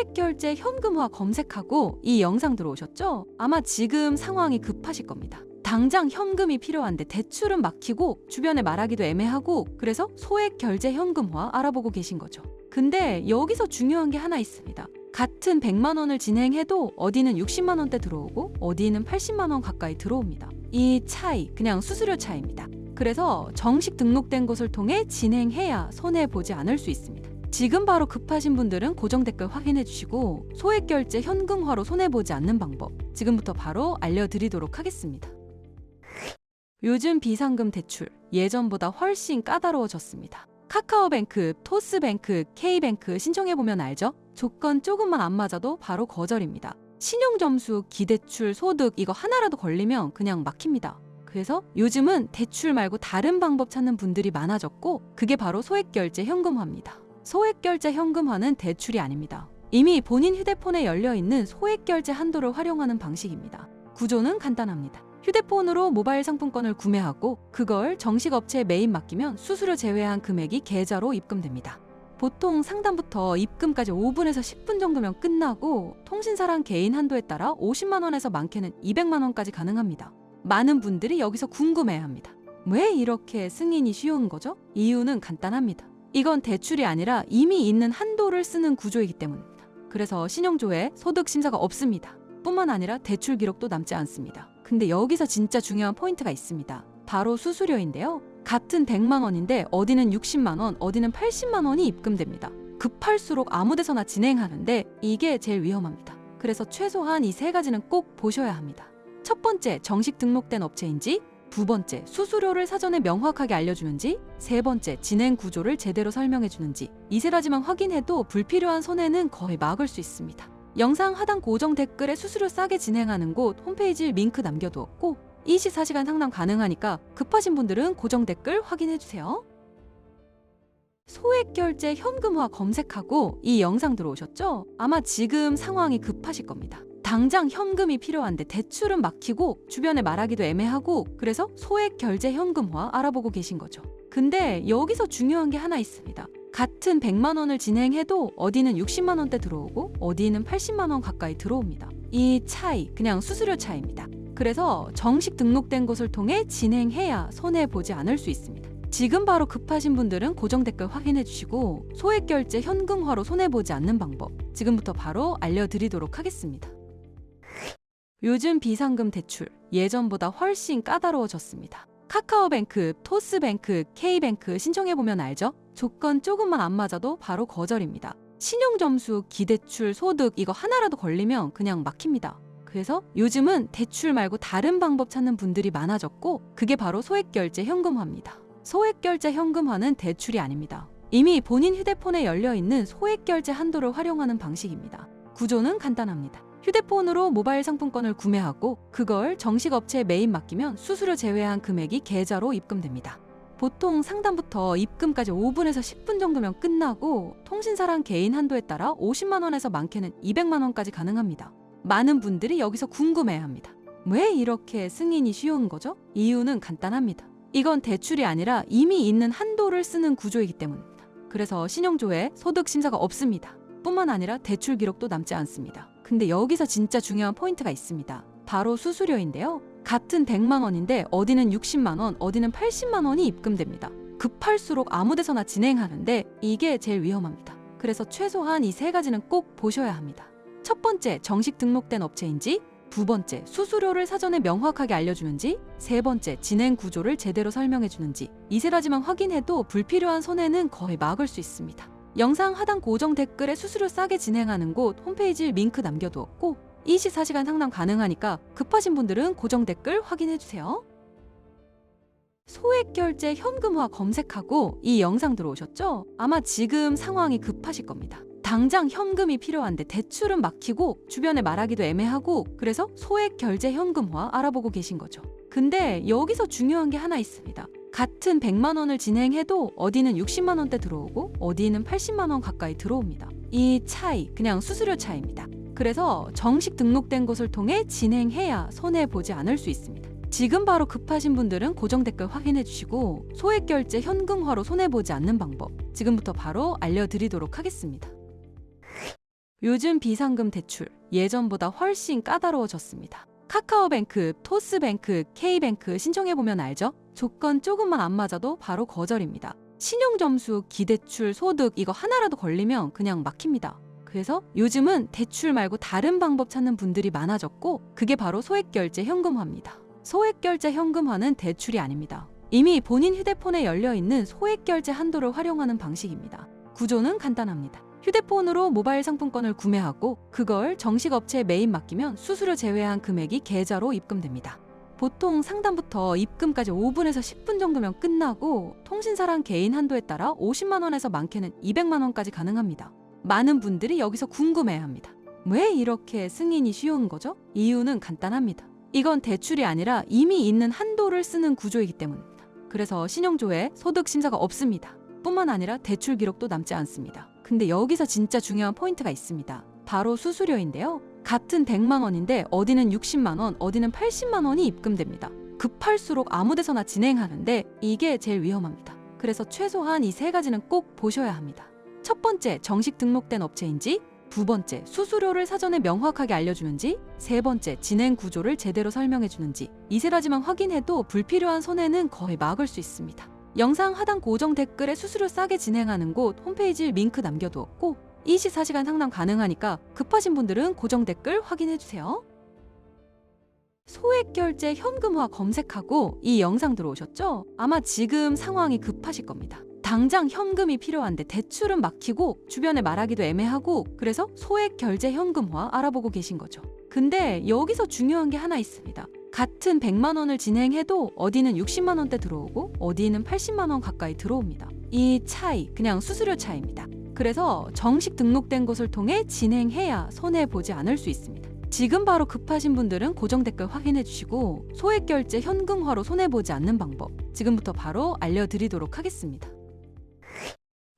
소액결제 현금화 검색하고 이 영상 들어오셨죠? 아마 지금 상황이 급하실 겁니다. 당장 현금이 필요한데 대출은 막히고 주변에 말하기도 애매하고 그래서 소액결제 현금화 알아보고 계신 거죠. 근데 여기서 중요한 게 하나 있습니다. 같은 100만 원을 진행해도 어디는 60만 원대 들어오고 어디는 80만 원 가까이 들어옵니다. 이 차이 그냥 수수료 차이입니다. 그래서 정식 등록된 곳을 통해 진행해야 손해보지 않을 수 있습니다. 지금 바로 급하신 분들은 고정 댓글 확인해 주시고 소액결제 현금화로 손해보지 않는 방법 지금부터 바로 알려드리도록 하겠습니다. 요즘 비상금 대출 예전보다 훨씬 까다로워졌습니다. 카카오뱅크, 토스뱅크, K뱅크 신청해보면 알죠? 조건 조금만 안 맞아도 바로 거절입니다. 신용점수, 기대출, 소득 이거 하나라도 걸리면 그냥 막힙니다. 그래서 요즘은 대출 말고 다른 방법 찾는 분들이 많아졌고 그게 바로 소액결제 현금화입니다. 소액결제 현금화는 대출이 아닙니다. 이미 본인 휴대폰에 열려있는 소액결제 한도를 활용하는 방식입니다. 구조는 간단합니다. 휴대폰으로 모바일 상품권을 구매하고 그걸 정식 업체에 매입 맡기면 수수료 제외한 금액이 계좌로 입금됩니다. 보통 상담부터 입금까지 5분에서 10분 정도면 끝나고 통신사랑 개인 한도에 따라 50만 원에서 많게는 200만 원까지 가능합니다. 많은 분들이 여기서 궁금해합니다. 왜 이렇게 승인이 쉬운 거죠? 이유는 간단합니다. 이건 대출이 아니라 이미 있는 한도를 쓰는 구조이기 때문입니다. 그래서 신용조회, 소득 심사가 없습니다. 뿐만 아니라 대출 기록도 남지 않습니다. 근데 여기서 진짜 중요한 포인트가 있습니다. 바로 수수료인데요. 같은 100만 원인데 어디는 60만 원, 어디는 80만 원이 입금됩니다. 급할수록 아무 데서나 진행하는데 이게 제일 위험합니다. 그래서 최소한 이 세 가지는 꼭 보셔야 합니다. 첫 번째, 정식 등록된 업체인지, 두 번째, 수수료를 사전에 명확하게 알려주는지, 세 번째, 진행 구조를 제대로 설명해주는지 이 세 가지만 확인해도 불필요한 손해는 거의 막을 수 있습니다. 영상 하단 고정 댓글에 수수료 싸게 진행하는 곳 홈페이지 링크 남겨두었고 24시간 상담 가능하니까 급하신 분들은 고정 댓글 확인해주세요. 소액결제 현금화 검색하고 이 영상 들어오셨죠? 아마 지금 상황이 급하실 겁니다. 당장 현금이 필요한데 대출은 막히고 주변에 말하기도 애매하고 그래서 소액결제 현금화 알아보고 계신 거죠. 근데 여기서 중요한 게 하나 있습니다. 같은 100만 원을 진행해도 어디는 60만 원대 들어오고 어디는 80만 원 가까이 들어옵니다. 이 차이 그냥 수수료 차이입니다. 그래서 정식 등록된 곳을 통해 진행해야 손해보지 않을 수 있습니다. 지금 바로 급하신 분들은 고정 댓글 확인해 주시고 소액결제 현금화로 손해보지 않는 방법 지금부터 바로 알려드리도록 하겠습니다. 요즘 비상금 대출 예전보다 훨씬 까다로워졌습니다. 카카오뱅크, 토스뱅크, K뱅크 신청해보면 알죠? 조건 조금만 안 맞아도 바로 거절입니다. 신용점수, 기대출, 소득 이거 하나라도 걸리면 그냥 막힙니다. 그래서 요즘은 대출 말고 다른 방법 찾는 분들이 많아졌고 그게 바로 소액결제 현금화입니다. 소액결제 현금화는 대출이 아닙니다. 이미 본인 휴대폰에 열려있는 소액결제 한도를 활용하는 방식입니다. 구조는 간단합니다. 휴대폰으로 모바일 상품권을 구매하고 그걸 정식 업체에 매입 맡기면 수수료 제외한 금액이 계좌로 입금됩니다. 보통 상담부터 입금까지 5분에서 10분 정도면 끝나고 통신사랑 개인 한도에 따라 50만 원에서 많게는 200만 원까지 가능합니다. 많은 분들이 여기서 궁금해합니다. 왜 이렇게 승인이 쉬운 거죠? 이유는 간단합니다. 이건 대출이 아니라 이미 있는 한도를 쓰는 구조이기 때문입니다. 그래서 신용조회, 소득 심사가 없습니다. 뿐만 아니라 대출 기록도 남지 않습니다. 근데 여기서 진짜 중요한 포인트가 있습니다. 바로 수수료인데요. 같은 100만 원인데 어디는 60만 원, 어디는 80만 원이 입금됩니다. 급할수록 아무 데서나 진행하는데 이게 제일 위험합니다. 그래서 최소한 이 세 가지는 꼭 보셔야 합니다. 첫 번째, 정식 등록된 업체인지, 두 번째, 수수료를 사전에 명확하게 알려주는지, 세 번째, 진행 구조를 제대로 설명해주는지 이 세 가지만 확인해도 불필요한 손해는 거의 막을 수 있습니다. 영상 하단 고정 댓글에 수수료 싸게 진행하는 곳 홈페이지 링크 남겨두었고 24시간 상담 가능하니까 급하신 분들은 고정 댓글 확인해주세요. 소액결제 현금화 검색하고 이 영상 들어오셨죠? 아마 지금 상황이 급하실 겁니다. 당장 현금이 필요한데 대출은 막히고 주변에 말하기도 애매하고 그래서 소액결제 현금화 알아보고 계신 거죠. 근데 여기서 중요한 게 하나 있습니다. 같은 100만 원을 진행해도 어디는 60만 원대 들어오고 어디는 80만 원 가까이 들어옵니다. 이 차이 그냥 수수료 차이입니다. 그래서 정식 등록된 곳을 통해 진행해야 손해보지 않을 수 있습니다. 지금 바로 급하신 분들은 고정 댓글 확인해 주시고 소액결제 현금화로 손해보지 않는 방법 지금부터 바로 알려드리도록 하겠습니다. 요즘 비상금 대출 예전보다 훨씬 까다로워졌습니다. 카카오뱅크, 토스뱅크, K뱅크 신청해보면 알죠? 조건 조금만 안 맞아도 바로 거절입니다. 신용점수, 기대출, 소득 이거 하나라도 걸리면 그냥 막힙니다. 그래서 요즘은 대출 말고 다른 방법 찾는 분들이 많아졌고 그게 바로 소액결제 현금화입니다. 소액결제 현금화는 대출이 아닙니다. 이미 본인 휴대폰에 열려있는 소액결제 한도를 활용하는 방식입니다. 구조는 간단합니다. 휴대폰으로 모바일 상품권을 구매하고 그걸 정식 업체에 매입 맡기면 수수료 제외한 금액이 계좌로 입금됩니다. 보통 상담부터 입금까지 5분에서 10분 정도면 끝나고 통신사랑 개인 한도에 따라 50만 원에서 많게는 200만 원까지 가능합니다. 많은 분들이 여기서 궁금해합니다. 왜 이렇게 승인이 쉬운 거죠? 이유는 간단합니다. 이건 대출이 아니라 이미 있는 한도를 쓰는 구조이기 때문입니다. 그래서 신용조회, 소득 심사가 없습니다. 뿐만 아니라 대출 기록도 남지 않습니다. 근데 여기서 진짜 중요한 포인트가 있습니다. 바로 수수료인데요. 같은 100만 원인데 어디는 60만 원, 어디는 80만 원이 입금됩니다. 급할수록 아무 데서나 진행하는데 이게 제일 위험합니다. 그래서 최소한 이 세 가지는 꼭 보셔야 합니다. 첫 번째, 정식 등록된 업체인지, 두 번째, 수수료를 사전에 명확하게 알려주는지, 세 번째, 진행 구조를 제대로 설명해주는지 이 세 가지만 확인해도 불필요한 손해는 거의 막을 수 있습니다. 영상 하단 고정 댓글에 수수료 싸게 진행하는 곳 홈페이지 링크 남겨두었고 24시간 상담 가능하니까 급하신 분들은 고정 댓글 확인해주세요. 소액결제 현금화 검색하고 이 영상 들어오셨죠? 아마 지금 상황이 급하실 겁니다. 당장 현금이 필요한데 대출은 막히고 주변에 말하기도 애매하고 그래서 소액결제 현금화 알아보고 계신 거죠. 근데 여기서 중요한 게 하나 있습니다. 같은 100만 원을 진행해도 어디는 60만 원대 들어오고 어디는 80만 원 가까이 들어옵니다. 이 차이 그냥 수수료 차이입니다. 그래서 정식 등록된 곳을 통해 진행해야 손해보지 않을 수 있습니다. 지금 바로 급하신 분들은 고정 댓글 확인해 주시고 소액결제 현금화로 손해보지 않는 방법 지금부터 바로 알려드리도록 하겠습니다.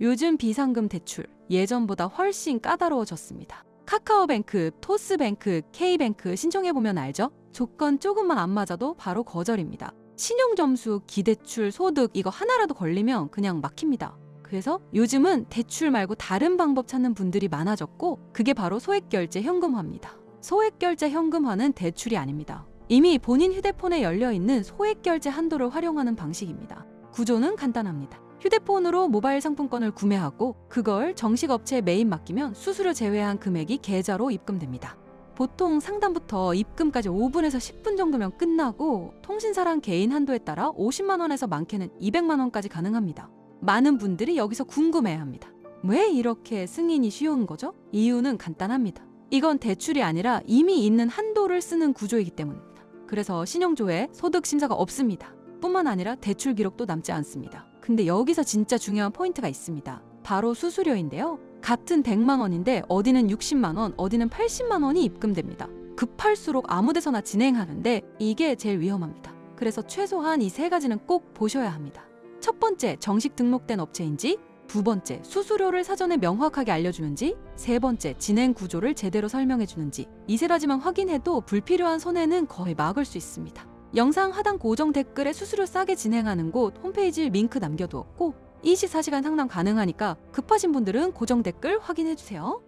요즘 비상금 대출 예전보다 훨씬 까다로워졌습니다. 카카오뱅크, 토스뱅크, K뱅크 신청해보면 알죠? 조건 조금만 안 맞아도 바로 거절입니다. 신용점수, 기대출, 소득 이거 하나라도 걸리면 그냥 막힙니다. 그래서 요즘은 대출 말고 다른 방법 찾는 분들이 많아졌고 그게 바로 소액결제 현금화입니다. 소액결제 현금화는 대출이 아닙니다. 이미 본인 휴대폰에 열려있는 소액결제 한도를 활용하는 방식입니다. 구조는 간단합니다. 휴대폰으로 모바일 상품권을 구매하고 그걸 정식 업체에 매입 맡기면 수수료 제외한 금액이 계좌로 입금됩니다. 보통 상담부터 입금까지 5분에서 10분 정도면 끝나고 통신사랑 개인 한도에 따라 50만 원에서 많게는 200만 원까지 가능합니다. 많은 분들이 여기서 궁금해합니다. 왜 이렇게 승인이 쉬운 거죠? 이유는 간단합니다. 이건 대출이 아니라 이미 있는 한도를 쓰는 구조이기 때문입니다. 그래서 신용조회, 소득 심사가 없습니다. 뿐만 아니라 대출 기록도 남지 않습니다. 근데 여기서 진짜 중요한 포인트가 있습니다. 바로 수수료인데요. 같은 100만 원인데 어디는 60만 원, 어디는 80만 원이 입금됩니다. 급할수록 아무 데서나 진행하는데 이게 제일 위험합니다. 그래서 최소한 이 세 가지는 꼭 보셔야 합니다. 첫 번째, 정식 등록된 업체인지, 두 번째, 수수료를 사전에 명확하게 알려주는지, 세 번째, 진행 구조를 제대로 설명해주는지 이 세 가지만 확인해도 불필요한 손해는 거의 막을 수 있습니다. 영상 하단 고정 댓글에 수수료 싸게 진행하는 곳 홈페이지 링크 남겨두었고 24시간 상담 가능하니까 급하신 분들은 고정 댓글 확인해주세요.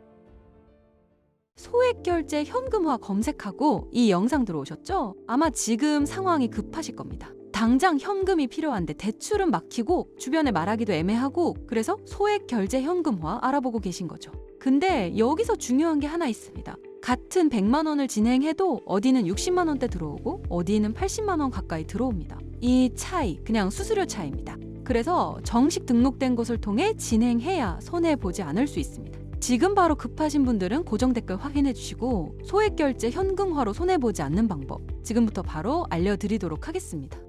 소액결제 현금화 검색하고 이 영상 들어오셨죠? 아마 지금 상황이 급하실 겁니다. 당장 현금이 필요한데 대출은 막히고 주변에 말하기도 애매하고 그래서 소액결제 현금화 알아보고 계신 거죠. 근데 여기서 중요한 게 하나 있습니다. 같은 100만 원을 진행해도 어디는 60만 원대 들어오고 어디는 80만 원 가까이 들어옵니다. 이 차이 그냥 수수료 차이입니다. 그래서 정식 등록된 곳을 통해 진행해야 손해보지 않을 수 있습니다. 지금 바로 급하신 분들은 고정 댓글 확인해 주시고 소액결제 현금화로 손해보지 않는 방법 지금부터 바로 알려드리도록 하겠습니다.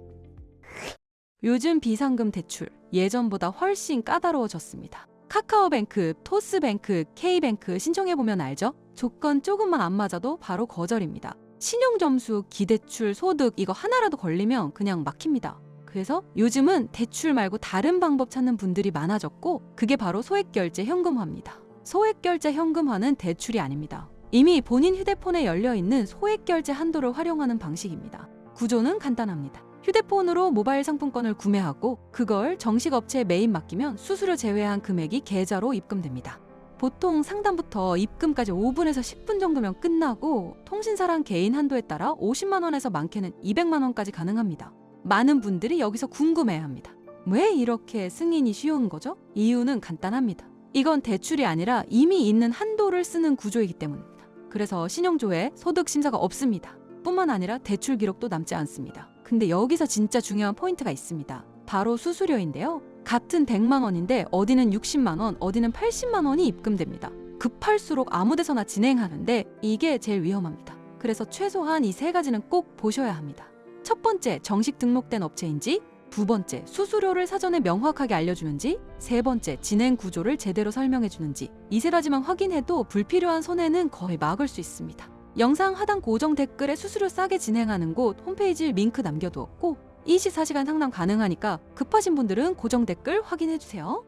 요즘 비상금 대출 예전보다 훨씬 까다로워졌습니다. 카카오뱅크, 토스뱅크, K뱅크 신청해보면 알죠? 조건 조금만 안 맞아도 바로 거절입니다. 신용점수, 기대출, 소득 이거 하나라도 걸리면 그냥 막힙니다. 그래서 요즘은 대출 말고 다른 방법 찾는 분들이 많아졌고 그게 바로 소액결제 현금화입니다. 소액결제 현금화는 대출이 아닙니다. 이미 본인 휴대폰에 열려있는 소액결제 한도를 활용하는 방식입니다. 구조는 간단합니다. 휴대폰으로 모바일 상품권을 구매하고 그걸 정식 업체에 매입 맡기면 수수료 제외한 금액이 계좌로 입금됩니다. 보통 상담부터 입금까지 5분에서 10분 정도면 끝나고 통신사랑 개인 한도에 따라 50만 원에서 많게는 200만 원까지 가능합니다. 많은 분들이 여기서 궁금해합니다. 왜 이렇게 승인이 쉬운 거죠? 이유는 간단합니다. 이건 대출이 아니라 이미 있는 한도를 쓰는 구조이기 때문입니다. 그래서 신용조회, 소득 심사가 없습니다. 뿐만 아니라 대출 기록도 남지 않습니다. 근데 여기서 진짜 중요한 포인트가 있습니다. 바로 수수료인데요. 같은 100만 원인데 어디는 60만 원, 어디는 80만 원이 입금됩니다. 급할수록 아무 데서나 진행하는데 이게 제일 위험합니다. 그래서 최소한 이 세 가지는 꼭 보셔야 합니다. 첫 번째, 정식 등록된 업체인지, 두 번째, 수수료를 사전에 명확하게 알려주는지, 세 번째, 진행 구조를 제대로 설명해주는지, 이 세 가지만 확인해도 불필요한 손해는 거의 막을 수 있습니다. 영상 하단 고정 댓글에 수수료 싸게 진행하는 곳 홈페이지 링크 남겨두었고 24시간 상담 가능하니까 급하신 분들은 고정 댓글 확인해주세요.